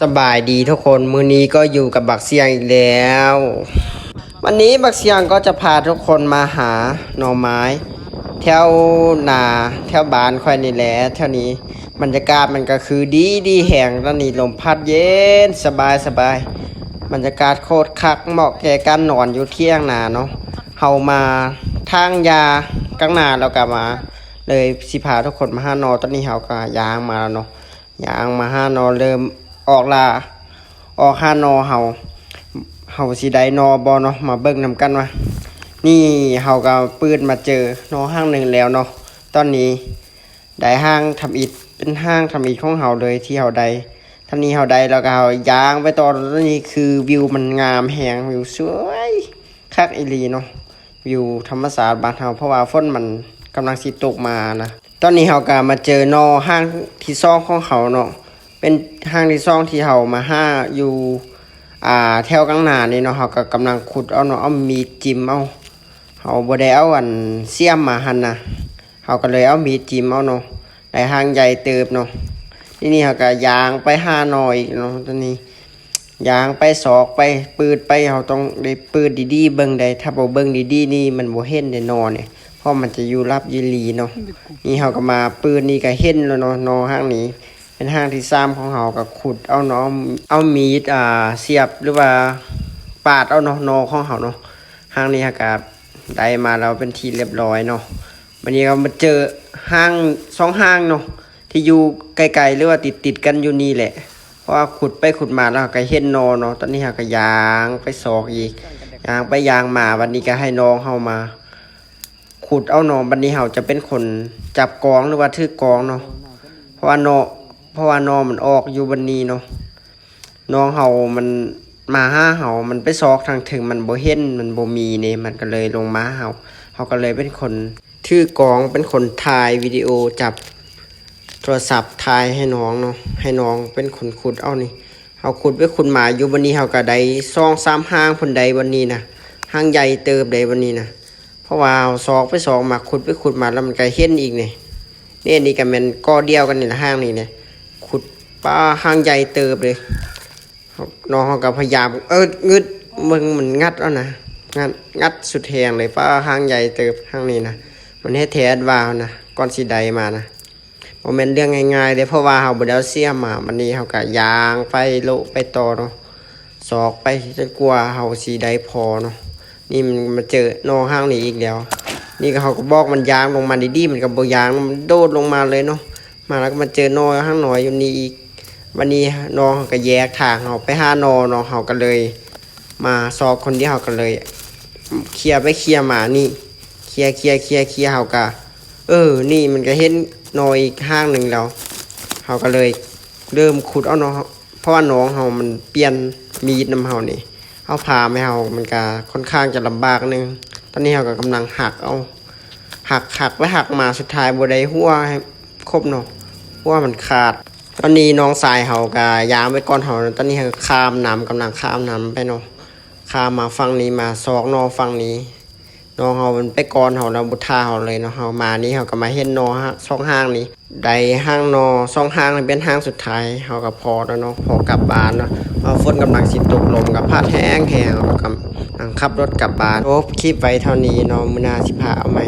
สบายดีทุกคนมื้อนี้ก็อยู่กับบักเสียงอีกแล้ววันนี้บักเสียงก็จะพาทุกคนมาหาหน่อไม้แถวนาแถวบ้านค่อยนี่แหละแถวนี้บรรยากาศมันก็คือดีแห้งแล้วนี่ลมพัดเย็นสบายบรรยากาศโคตรคักเหมาะแก่การนอนอยู่เที่ยงนาเนาะเฮามาทางยากลางนาแล้วก็มาเลยสิพาทุกคนมาหาหนอตอนนี้เฮาก็ย่างมาแล้วเนาะย่างมาหาหนอเริ่มออกล่าออกหานอเฮาสิได้นอบ่เนาะมาเบิ่งนำกันว่านี่เฮาก็ปืนมาเจอนอห้างหนึ่งแล้วเนาะตอนนี้ได้ห้างทำอิฐเป็นห้างทำอิฐของเฮาเลยที่เฮาได้ท่านี้เฮาได้แล้วก็เฮาย่างไปตอนนี้คือวิวมันงามแฮงวิวสวยคักอีหลีเนาะวิวธรรมชาติบ้านเฮาเพราะว่าฝนมันกำลังสิตกมานะตอนนี้เฮาก็มาเจอนอห้างที่2ของเขาเนาะเป็นห้างที่2ที่เฮามาห้าอยู่แถวกลางนานี่เนาะเฮาก็กำลังขุดเอาเนาะเอามีดจิ้มเอาเฮาบ่ได้เอาเสียมมาหั่นนะเฮาก็เลยเอามีดจิ้มเอาเนาะได้ห้างใหญ่เติบเนาะนี่เฮาก็ย่างไปหาหน่อยเนาะตอนนี้ย่างไปศอกไปปืดไปเฮาต้องได้ปืดดีๆเบิ่งได้ถ้าบ่เบิ่งดีๆนี่มันบ่เห็นได้นอเนี่ยเพราะมันจะอยู่ลับอยู่หลีเนาะนี่เฮาก็มาปืดนี่ก็เห็นแล้วเนาะนอห้างนี้เป็นห้างที่3ของเฮาก็ขุดเอาเนาะเอามีดเสียบหรือว่าปาดเอาเนาะนอของเฮาเนาะห้างนี้เฮาก็ได้มาแล้วเป็นที่เรียบร้อยเนาะวันนี้ก็มาเจอห้าง2ห้างเนาะที่อยู่ไกลๆหรือว่าติดกันอยู่นี่แหละเพราะว่าขุดไปขุดมาแล้วก็เห็นนอเนาะตอนนี้เฮาก็ย่างไปศอกอีกย่างไปย่างมาวันนี้ก็ให้น้องเฮามาขุดเอาเนาะวันนี้เฮาจะเป็นคนจับกองหรือว่าถือกองเนาะเพราะว่านอมันออกอยู่วันนี้เนาะน้องเฮามันมาหาเฮามันไปซอกทางถึงมันบ่เห็นมันบ่มีนี่มันก็เลยลงมาเฮาก็เลยเป็นคนถือกองเป็นคนถ่ายวิดีโอจับโทรศัพท์ถ่ายให้น้องเนาะให้น้องเป็นคนขุดเอานี่เฮาขุดไปขุดมาอยู่วันนี้เฮาก็ได้2-3ห้างพุ่นใดวันนี้นะห้างใหญ่เติบใดวันนี้นะเพราะว่าเอาซอกไปซอกมาขุดไปขุดมาแล้วมันก็เห็นอีกนี่ก็แม่นก้อเดียวกันนี่ละห้างนี่เนี่ยขุดป้าห้างใหญ่เติบเลยน้องเขาก็พยายามงึดมึงมันงัดแล้วนะงัดสุดแหงเลยป้าห้างใหญ่เติบห้างนี้นะมันให้แท้วาวนะก้อนสีใดมานะโมเมนต์เรื่องง่ายๆเลยเพราะว่าเขาบ่ได้เอาเสียมมาวันนี้เขาก็ยางไปโลไปต่อเนาะซอกไปจนกลัวเขาสีใดพอเนาะนี่มันมาเจอนอห้างนี้อีกแล้วนี่ก็เขาก็บอกมันยางลงมาดีๆมันก็บ่ยางมันโดดลงมาเลยเนาะมาแล้วก็มาเจอนอห้างหน่อยอยู่นี่อีกวันนี้น้องก็แยกทางเขาไปหานอน้องเขาก็เลยมาซอกคนที่เขาก็เลยเคลียร์ไปเคลียร์มานี่เคลียร์เขาก็นี่มันก็เห็นนออีกห้างหนึ่งแล้วเขาก็เลยเริ่มขุดเอาน้องเพราะว่าน้องเขามันเปลี่ยนมีดนำเขานี่เขาพาไม่เขามันก็ค่อนข้างจะลำบากนึงตอนนี้เขาก็กำลังหักไปหักมาสุดท้ายบัวได้หัวให้ครบเนาะหัวมันขาดตอนนี้น้องสายเขาก็ยางไปก่อนเขาตอนนี้เขาข้ามน้ำกำลังข้ามน้ำไปเนาะข้ามมาฝั่งนี้มาซอกนอฝั่งนี้น้องเขามันไปก่อนเขาเราบุท่าเขาเลยเนาะเขามานี่เขาก็มาเห็นนอ2ห้างนี้ได้ห้างนอ2ห้างนี่เป็นห้างสุดท้ายเขาก็พอแล้วเนาะพอกลับบ้านเนาะฝนกำลังสิตกลมกับพัดแห้งเขาก็ขับรถกลับบ้านโอ้คลิปไว้เท่านี้เนาะมื้อหน้าสิพาเอาใหม่